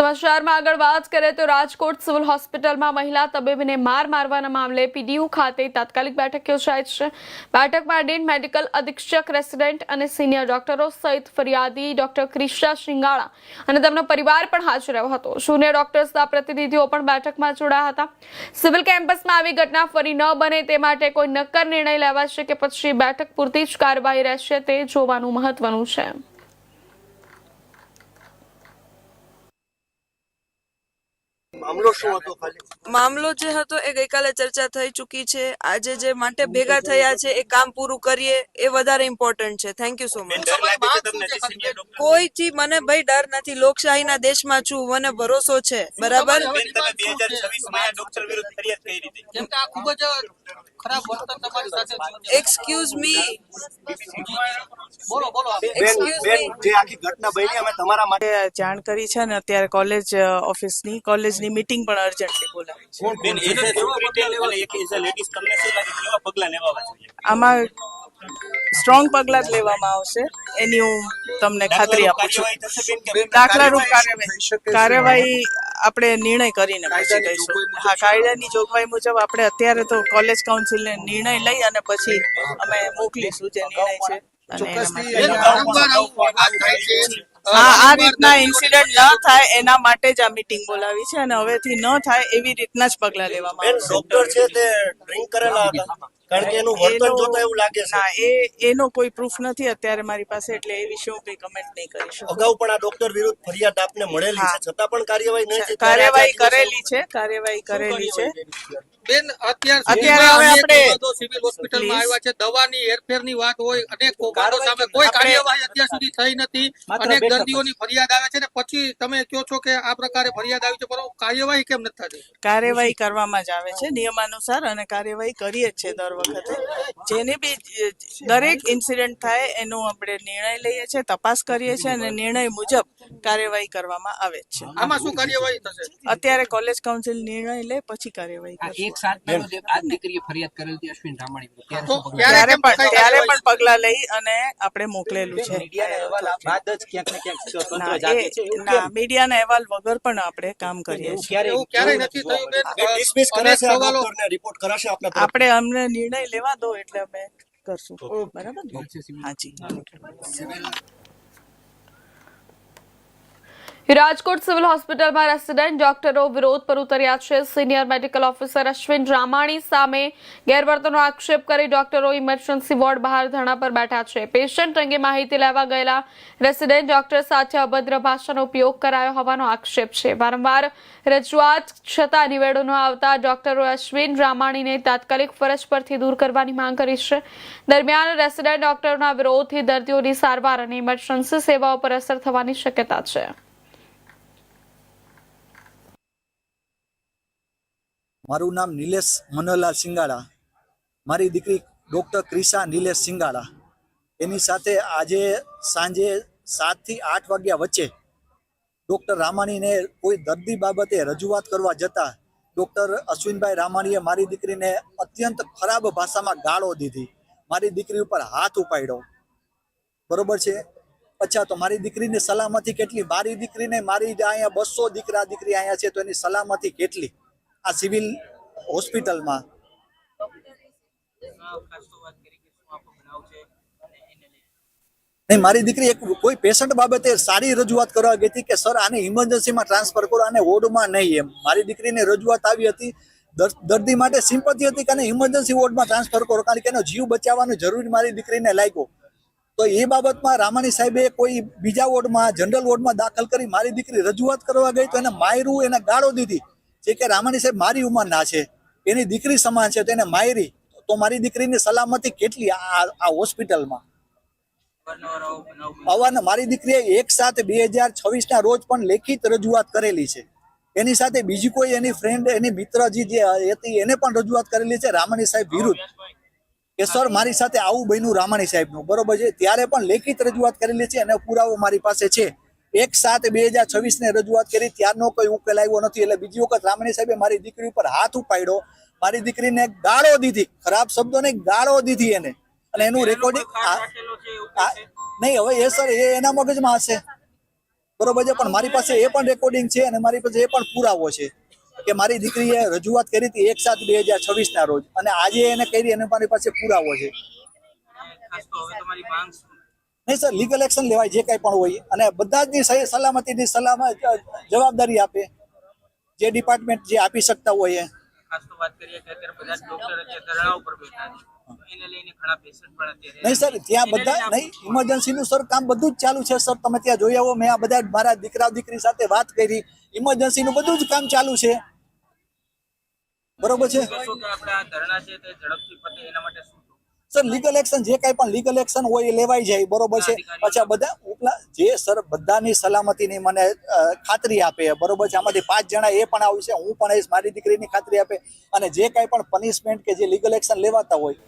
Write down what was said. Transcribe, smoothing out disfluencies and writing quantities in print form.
સમાચારમાં આગળ વાત કરીએ તો રાજકોટ સિવિલ હોસ્પિટલમાં મહિલા તબીબને માર મારવાના મામલે પીડીયુ ખાતે તાત્કાલિક બેઠક યોજાઈ છે। બેઠકમાં ડીન મેડિકલ અધિક્ષક, રેસિડેન્ટ અને સિનિયર ડોક્ટરો સહિત ફરિયાદી ડોક્ટર ક્રિશા શિંગાળા અને તેમનો પરિવાર પણ હાજર રહ્યો હતો। જુનિયર ડોક્ટર્સના પ્રતિનિધિઓ પણ બેઠકમાં જોડાયા હતા। સિવિલ કેમ્પસમાં આવી ઘટના ફરી ન બને તે માટે કોઈ નક્કર નિર્ણય લેવાશે કે પછી બેઠક પૂરતી જ કાર્યવાહી રહેશે તે જોવાનું મહત્વનું છે। મામલો જે હતો એ ગઈકાલે ચર્ચા થઈ ચૂકી છે। આજે જે માટે ભેગા થયા છે એ કામ પૂરું કરીએ એ વધારે ઇમ્પોર્ટન્ટ છે। Thank you so much. કોઈથી મને ભાઈ ડર નથી, લોકશાહીના દેશમાં છું, મને ભરોસો છે। બરાબર, એક્સક્યુઝ મી, જાણ કરી છે ને અત્યારે કોલેજની મીટિંગ પણ અર્જન્ટલી બોલાવી છે। આમાં સ્ટ્રોંગ પગલાં જ લેવામાં આવશે એની હું તમને ખાતરી આપું છું। દાખલારૂપ કાર્યવાહી આપણે નિર્ણય કરીને પછી કહીશું। હા, કાયદાની જોગવાઈ મુજબ આપણે અત્યારે તો કોલેજ કાઉન્સિલને નિર્ણય લઈ અને પછી અમે મોકલીશું જે નિર્ણય છે। આ રીતના ઇન્સિડન્ટ ન થાય એના માટે જ આ મીટિંગ બોલાવી છે અને હવેથી ન થાય એવી રીતના જ પગલાં લેવામાં આવશે। ડોક્ટર છે તે ડ્રિંક કરેલા હતા, કારણ કે એનું વર્તન જોતા એવું લાગે છે। ના, એનો કોઈ પ્રૂફ નથી અત્યારે મારી પાસે, એટલે એ વિશે હું કઈ કમેન્ટ નહીં કરી શકું। અગાઉ પણ આ ડોક્ટર વિરુદ્ધ ફરિયાદ આપને મળેલી છે, છતાં પણ કાર્યવાહી નહીં થઈ। કાર્યવાહી કરેલી છે। બેન, અત્યારે હવે આપણે સિવિલ હોસ્પિટલમાં આવ્યા છે, દવાની હેરફેરની વાત હોય, અનેક કૌભાંડો સામે કોઈ કાર્યવાહી અત્યાર સુધી થઈ નથી, અનેક દર્દીઓની ફરિયાદ આવે છે ને પછી તમે કહો છો કે આ પ્રકારે ફરિયાદ આવી છે, પરંતુ કાર્યવાહી કેમ નથી થતી? કાર્યવાહી કરવામાં જ આવે છે નિયમાનુસાર અને કાર્યવાહી કરીએ જ છે દર વખતે। જેને બી દરેક ઇન્સિડન્ટ થાય એનો આપણે નિર્ણય લઈએ છીએ, તપાસ કરીએ છીએ અને નિર્ણય મુજબ કાર્યવાહી કરવામાં આવે જ છે। આમાં શું કાર્યવાહી થશે? અત્યારે કોલેજ કાઉન્સિલ નિર્ણય લે પછી કાર્યવાહી કરશે। ત્યારે પણ પગલાં લઈ અને આપણે મોકલેલું છે। મીડિયાના અહેવાલ વગર પણ આપણે કામ કરીએ છીએ। એવું ક્યારેય નથી થયું બેન? ડિસમિસ કરે છે આ ડોક્ટરને, રિપોર્ટ કરાશે આપના તરફ? આપણે અમને નિર્ણય લેવા દો એટલે અમે કરશું। બરાબર ને? હાજી। રાજકોટ સિવિલ હોસ્પિટલમાં રેસિડેન્ટ ડોક્ટરો વિરોધ પર ઉતર્યા છે। Senior medical officer Ashwin Ramani સામે ગેરવર્તનનો આક્ષેપ કરી ડોક્ટરો ઇમરજન્સી વોર્ડ બહાર ધરણા પર બેઠા છે। પેશન્ટ અંગે માહિતી લેવા ગયેલા રેસિડેન્ટ ડોક્ટર સાથે અભદ્ર ભાષાનો ઉપયોગ કરાયો હોવાનો આક્ષેપ છે। વારંવાર રજૂઆત છતાં નિવેડો ન આવતા ડોક્ટરોએ અશ્વિન રામાણીને તાત્કાલિક ફરજ પરથી દૂર કરવાની માંગ કરી છે। દરમિયાન રેસિડેન્ટ ડોક્ટરોના વિરોધથી દર્દીઓની સારવાર અને ઇમરજન્સી સેવાઓ પર અસર થવાની શક્યતા છે। મારું નામ નિલેશ મનોહરલાલ સિંગાળા, મારી દીકરી ડૉક્ટર ક્રિશા નિલેશ સિંગાળા, એની સાથે આજે સાંજે 7 થી 8 વાગ્યા વચ્ચે ડૉક્ટર રામાણીને કોઈ દર્દી બાબતે રજૂઆત કરવા જતાં ડૉક્ટર અશ્વિનભાઈ રામાણીએ મારી દીકરીને અત્યંત ખરાબ ભાષામાં ગાળો દીધી, મારી દીકરી ઉપર હાથ ઉપાડ્યો। બરોબર છે? અચ્છા, તો મારી દીકરીની સલામતી કેટલી? મારી દીકરીને મારી અહીંયા 200 દીકરા દીકરી અહીંયા છે, તો એની સલામતી કેટલી આ સિવિલ હોસ્પિટલમાં? નહીં, મારી દીકરી કોઈ પેશન્ટ બાબતે સારી રજૂઆત કરવા ગઈ હતી કે સર આને ઇમરજન્સીમાં ટ્રાન્સફર કરો, આને વોર્ડમાં નહીં, એમ મારી દીકરીને રજૂઆત આવી હતી। દર્દી માટે સિમ્પથી હતી કે ઇમરજન્સી વોર્ડમાં ટ્રાન્સફર કરો, કારણ કે એનો જીવ બચાવવાનું જરૂરી મારી દીકરીને લાગ્યો। તો એ બાબતમાં રામાણી સાહેબે કોઈ બીજા વોર્ડમાં, જનરલ વોર્ડમાં દાખલ કરી મારી દીકરી રજૂઆત કરવા ગઈ તો એને માર્યું, એને ગાળો દીધી। જે કે રામાણી સાહેબ મારી ઉંમરના છે, એની દીકરી સમાન છે, તો એને મારી, તો મારી દીકરીની સલામતી કેટલી આ હોસ્પિટલમાં? મારી દીકરીએ 1/7/2026 રોજ પણ લેખિત રજૂઆત કરેલી છે। એની સાથે બીજી કોઈ એની ફ્રેન્ડ, એની મિત્રજી જે હતી એને પણ રજૂઆત કરેલી છે રામાણી સાહેબ વિરુદ્ધ કે સર મારી સાથે આવું બન્યું રામાણી સાહેબનું, બરોબર છે? ત્યારે પણ લેખિત રજૂઆત કરેલી છે અને પુરાવો મારી પાસે છે। 1/7/2026 રજૂઆત કરી, ત્યારનો કોઈ ઉકેલ આવ્યો નથી। એટલે બીજી વખત રામાણી સાહેબે મારી દીકરી ઉપર હાથ ઉપાડ્યો, મારી દીકરીને ગાળો દીધી, ખરાબ શબ્દોને ગાળો દીધી એને, અને એનું રેકોર્ડિંગ નહીં। હવે એ સર એ એના મગજમાં હશે, બરોબર છે, પણ મારી પાસે એ પણ રેકોર્ડિંગ છે અને મારી પાસે એ પણ પુરાવો છે કે મારી દીકરીએ રજૂઆત કરી હતી 1/7/2026 ના રોજ અને આજે એને કરી અને મારી પાસે પુરાવો છે. નહીં સર, લીગલ એક્શન લેવાય જે કાંઈ પણ હોય અને બધા જ સલામતીની જવાબદારી આપે જે ડિપાર્ટમેન્ટ જે આપી શકતા હોય. ખાસ તો વાત કરીએ કે અત્યારે બધા જ ડોક્ટર અત્યારે ધરણા ઉપર બેઠા છે, તો એને લઈને ઘણા પેશન્ટ પણ અત્યારે નહીં સર, ત્યાં બધા નહીં, ઇમરજન્સીનું સર કામ બધું જ ચાલુ છે સર. તમે ત્યાં જોઈ આવો, મેં આ બધા મારા દીકરા દીકરી સાથે વાત કરી, ઇમરજન્સીનું બધું જ કામ ચાલુ છે. બરોબર છે કહેશો કે આપણે આ ધરણા છે તે ઝડપથી પતે એના માટે શું સર? લીગલ એક્શન જે કાંઈ પણ લીગલ એક્શન હોય એ લેવાઈ જાય. બરોબર છે. અચ્છા, બધા ઉપલા જે સર બધાની સલામતીની મને ખાતરી આપે. બરોબર છે. આમાંથી 5 જણા એ પણ આવશે, હું પણ આવીશ, મારી દીકરીની ખાતરી આપે અને જે કાંઈ પણ પનિશમેન્ટ કે જે લીગલ એક્શન લેવાતા હોય